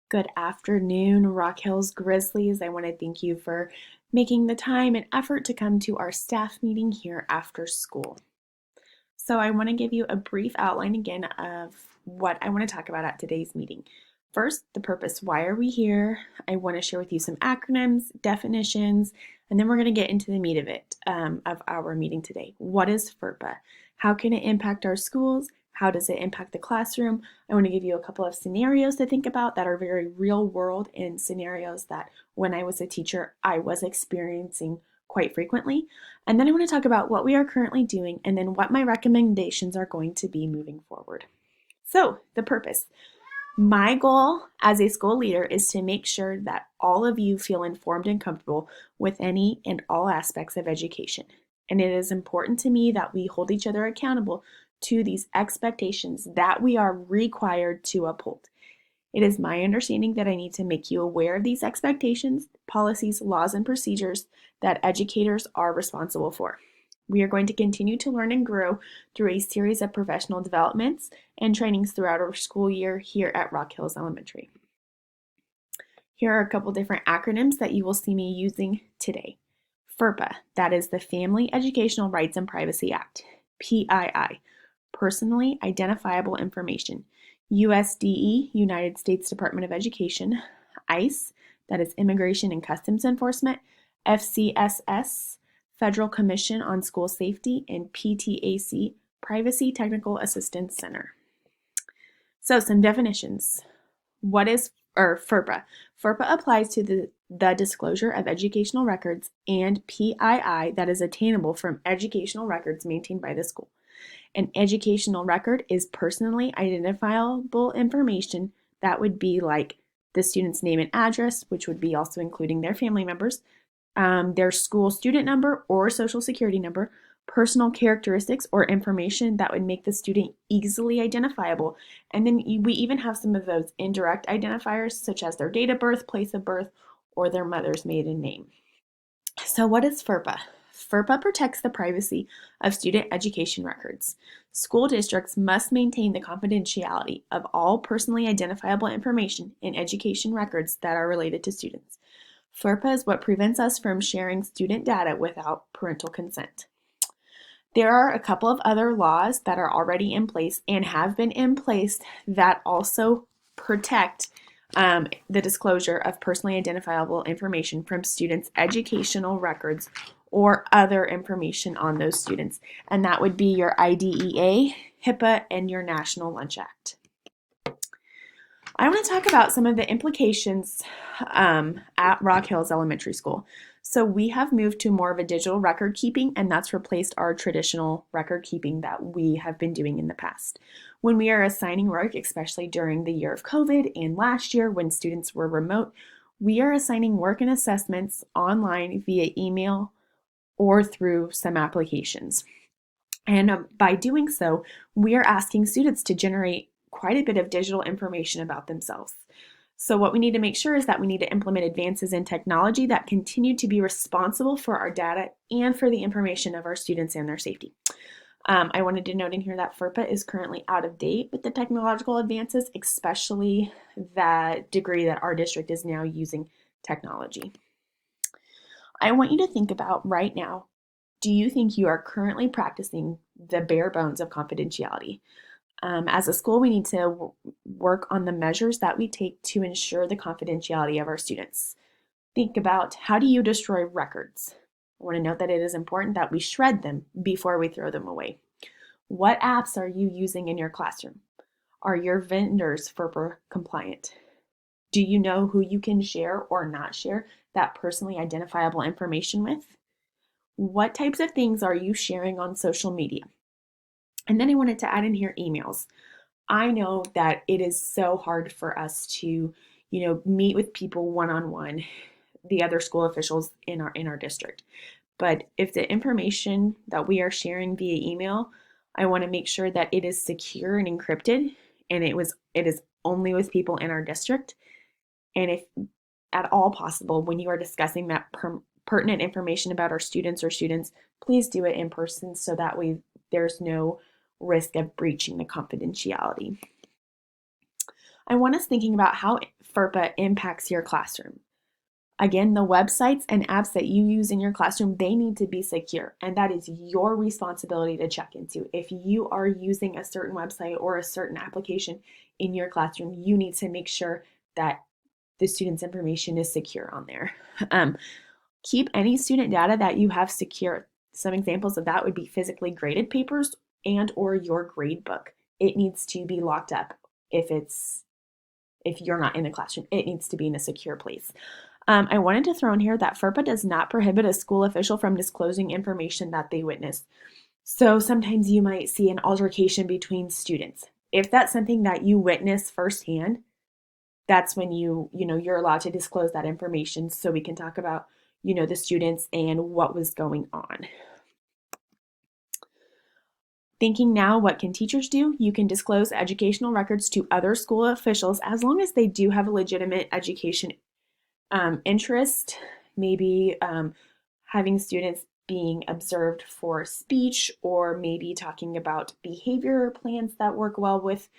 Good afternoon, Rock Hills Grizzlies. I want to thank you for making the time and effort to come to our staff meeting here after school. So I want to give you a brief outline again of what I want to talk about at today's meeting. First, the purpose. Why are we here? I want to share with you some acronyms, definitions, and then we're going to get into the meat of it, of our meeting today. What is FERPA? How can it impact our schools? How does it impact the classroom? I want to give you a couple of scenarios to think about that are very real world and scenarios that when I was a teacher, I was experiencing quite frequently. And then I want to talk about what we are currently doing and then what my recommendations are going to be moving forward. So, the purpose. My goal as a school leader is to make sure that all of you feel informed and comfortable with any and all aspects of education. And it is important to me that we hold each other accountable to these expectations that we are required to uphold. It is my understanding that I need to make you aware of these expectations, policies, laws, and procedures that educators are responsible for. We are going to continue to learn and grow through a series of professional developments and trainings throughout our school year here at Rock Hills Elementary. Here are a couple different acronyms that you will see me using today. FERPA, that is the Family Educational Rights and Privacy Act. PII, Personally Identifiable Information. USDE, United States Department of Education. ICE, that is Immigration and Customs Enforcement. FCSS, Federal Commission on School Safety. And PTAC, Privacy Technical Assistance Center. So some definitions. What is FERPA? FERPA applies to the disclosure of educational records and PII that is attainable from educational records maintained by the school. An educational record is personally identifiable information that would be like the student's name and address, which would be also including their family members, their school student number or social security number, personal characteristics or information that would make the student easily identifiable. And then we even have some of those indirect identifiers, such as their date of birth, place of birth, or their mother's maiden name. So what is FERPA? FERPA protects the privacy of student education records. School districts must maintain the confidentiality of all personally identifiable information in education records that are related to students. FERPA is what prevents us from sharing student data without parental consent. There are a couple of other laws that are already in place and have been in place that also protect the disclosure of personally identifiable information from students' educational records or other information on those students. And that would be your IDEA, HIPAA, and your National Lunch Act. I want to talk about some of the implications at Rock Hills Elementary School. So we have moved to more of a digital record keeping, and that's replaced our traditional record keeping that we have been doing in the past. When we are assigning work, especially during the year of COVID and last year when students were remote, we are assigning work and assessments online via email or through some applications. And by doing so, we are asking students to generate quite a bit of digital information about themselves. So what we need to make sure is that we need to implement advances in technology that continue to be responsible for our data and for the information of our students and their safety. I wanted to note in here that FERPA is currently out of date with the technological advances, especially the degree that our district is now using technology. I want you to think about right now, do you think you are currently practicing the bare bones of confidentiality? As a school, we need to work on the measures that we take to ensure the confidentiality of our students. Think about, how do you destroy records? I want to note that it is important that we shred them before we throw them away. What apps are you using in your classroom? Are your vendors FERPA compliant? Do you know who you can share or not share that personally identifiable information with? What types of things are you sharing on social media? And then I wanted to add in here emails. I know that it is so hard for us to, meet with people one-on-one, the other school officials in our district. But if the information that we are sharing via email, I want to make sure that it is secure and encrypted, and it is only with people in our district. And if at all possible, when you are discussing that pertinent information about our students, please do it in person so that way there's no risk of breaching the confidentiality. I want us thinking about how FERPA impacts your classroom. Again, the websites and apps that you use in your classroom, they need to be secure, and that is your responsibility to check into. If you are using a certain website or a certain application in your classroom, you need to make sure that the student's information is secure on there. Keep any student data that you have secure. Some examples of that would be physically graded papers and or your grade book. It needs to be locked up if you're not in the classroom. It needs to be in a secure place. I wanted to throw in here that FERPA does not prohibit a school official from disclosing information that they witnessed. So sometimes you might see an altercation between students. If that's something that you witness firsthand, that's when you're allowed to disclose that information so we can talk about, the students and what was going on. Thinking now, what can teachers do? You can disclose educational records to other school officials as long as they do have a legitimate education interest, maybe having students being observed for speech, or maybe talking about behavior plans that work well with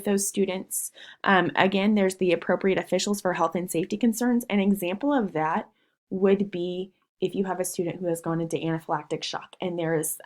those students. Again, there's the appropriate officials for health and safety concerns. An example of that would be if you have a student who has gone into anaphylactic shock, and there is,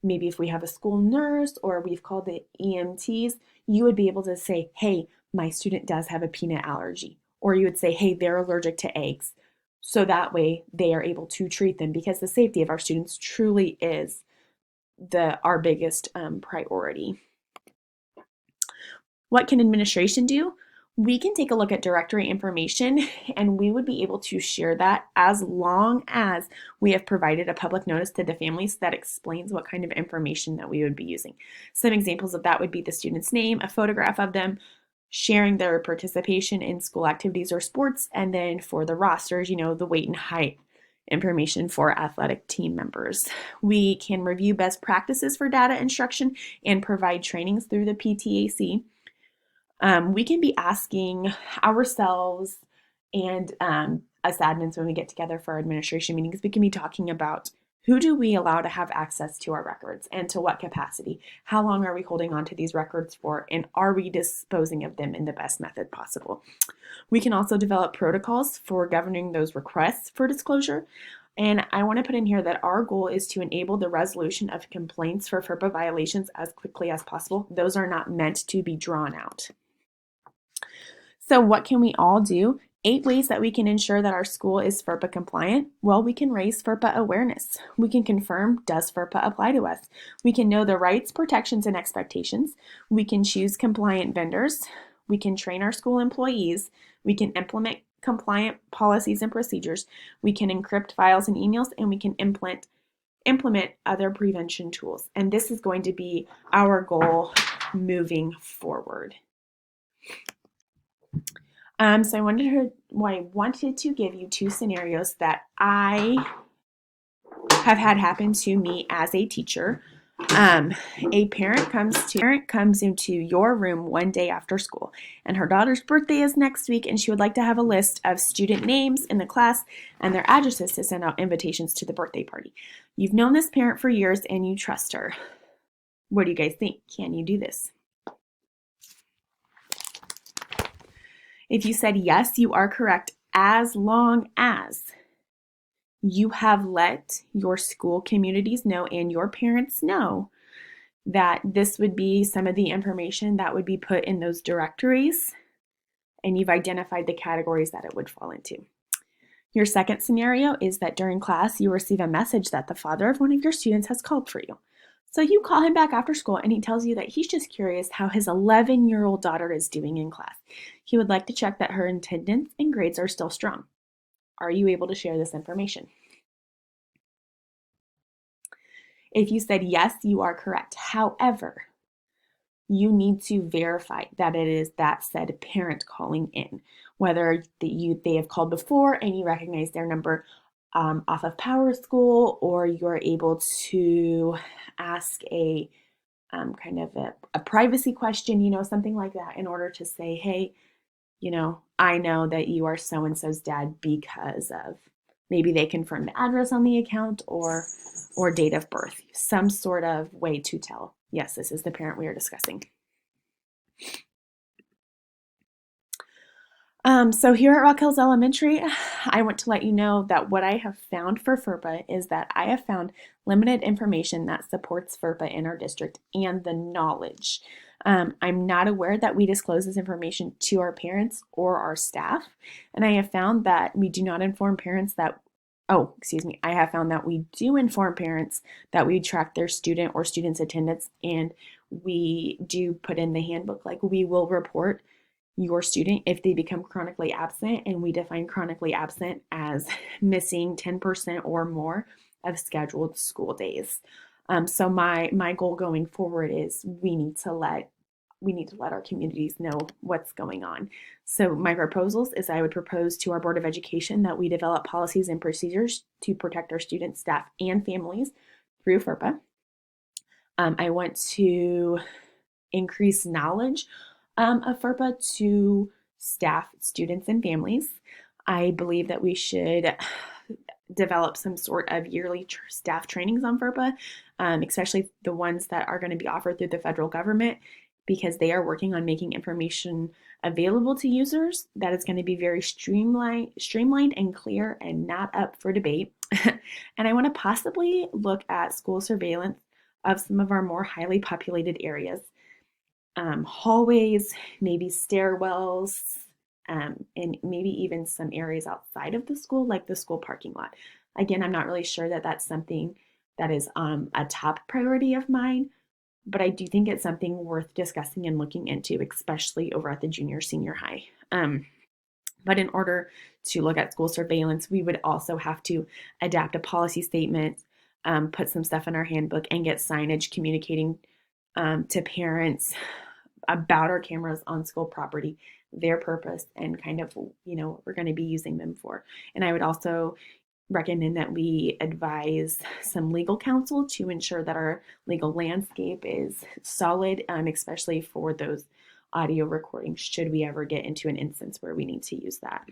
maybe if we have a school nurse or we've called the EMTs, you would be able to say, hey, my student does have a peanut allergy. Or you would say, hey, they're allergic to eggs. So that way they are able to treat them, because the safety of our students truly is our biggest priority. What can administration do? We can take a look at directory information, and we would be able to share that as long as we have provided a public notice to the families that explains what kind of information that we would be using. Some examples of that would be the student's name, a photograph of them, sharing their participation in school activities or sports, and then for the rosters, the weight and height information for athletic team members. We can review best practices for data instruction and provide trainings through the PTAC. We can be asking ourselves and us admins when we get together for our administration meetings, we can be talking about who do we allow to have access to our records and to what capacity? How long are we holding on to these records for? And are we disposing of them in the best method possible? We can also develop protocols for governing those requests for disclosure. And I want to put in here that our goal is to enable the resolution of complaints for FERPA violations as quickly as possible. Those are not meant to be drawn out. So what can we all do? 8 ways that we can ensure that our school is FERPA compliant. Well, we can raise FERPA awareness. We can confirm, does FERPA apply to us? We can know the rights, protections, and expectations. We can choose compliant vendors. We can train our school employees. We can implement compliant policies and procedures. We can encrypt files and emails, and we can implement other prevention tools. And this is going to be our goal moving forward. So I wanted to give you 2 scenarios that I have had happen to me as a teacher. A parent comes into your room one day after school, and her daughter's birthday is next week, and she would like to have a list of student names in the class and their addresses to send out invitations to the birthday party. You've known this parent for years and you trust her. What do you guys think? Can you do this? If you said yes, you are correct, as long as you have let your school communities know and your parents know that this would be some of the information that would be put in those directories, and you've identified the categories that it would fall into. Your second scenario is that during class, you receive a message that the father of one of your students has called for you. So you call him back after school and he tells you that he's just curious how his 11-year-old daughter is doing in class. He would like to check that her attendance and grades are still strong. Are you able to share this information? If you said yes, you are correct. However, you need to verify that it is that said parent calling in, whether they have called before and you recognize their number off of Power School, or you're able to ask a kind of a privacy question, something like that, in order to say, hey, I know that you are so-and-so's dad because of, maybe they confirm the address on the account or date of birth, some sort of way to tell, yes, this is the parent we are discussing. So here at Rock Hills Elementary, I want to let you know that what I have found for FERPA is that I have found limited information that supports FERPA in our district and the knowledge. I'm not aware that we disclose this information to our parents or our staff, and I have found that we do not inform parents that, oh, excuse me, I have found that we do inform parents that we track their student or students' attendance, and we do put in the handbook, like we will report your student if they become chronically absent, and we define chronically absent as missing 10% or more of scheduled school days. So my goal going forward is we need to let our communities know what's going on. So my proposals is I would propose to our Board of Education that we develop policies and procedures to protect our students, staff, and families through FERPA. I want to increase knowledge of FERPA to staff, students, and families. I believe that we should develop some sort of yearly staff trainings on FERPA, especially the ones that are going to be offered through the federal government, because they are working on making information available to users that is going to be very streamlined and clear and not up for debate. And I want to possibly look at school surveillance of some of our more highly populated areas, hallways, maybe stairwells, and maybe even some areas outside of the school, like the school parking lot. Again, I'm not really sure that that's something that is a top priority of mine, but I do think it's something worth discussing and looking into, especially over at the junior senior high. But in order to look at school surveillance, we would also have to adapt a policy statement, put some stuff in our handbook, and get signage communicating to parents about our cameras on school property, their purpose, and kind of, what we're going to be using them for. And I would also recommend that we advise some legal counsel to ensure that our legal landscape is solid, especially for those audio recordings, should we ever get into an instance where we need to use that.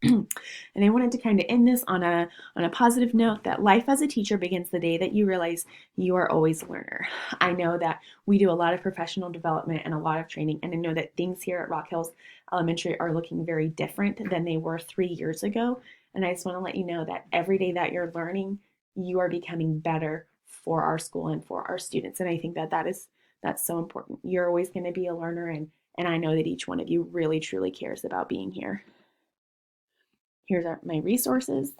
And I wanted to kind of end this on a positive note, that life as a teacher begins the day that you realize you are always a learner. I know that we do a lot of professional development and a lot of training, and I know that things here at Rock Hills Elementary are looking very different than they were 3 years ago. And I just want to let you know that every day that you're learning, you are becoming better for our school and for our students. And I think that that's so important. You're always going to be a learner, and I know that each one of you really truly cares about being here. Here's my resources.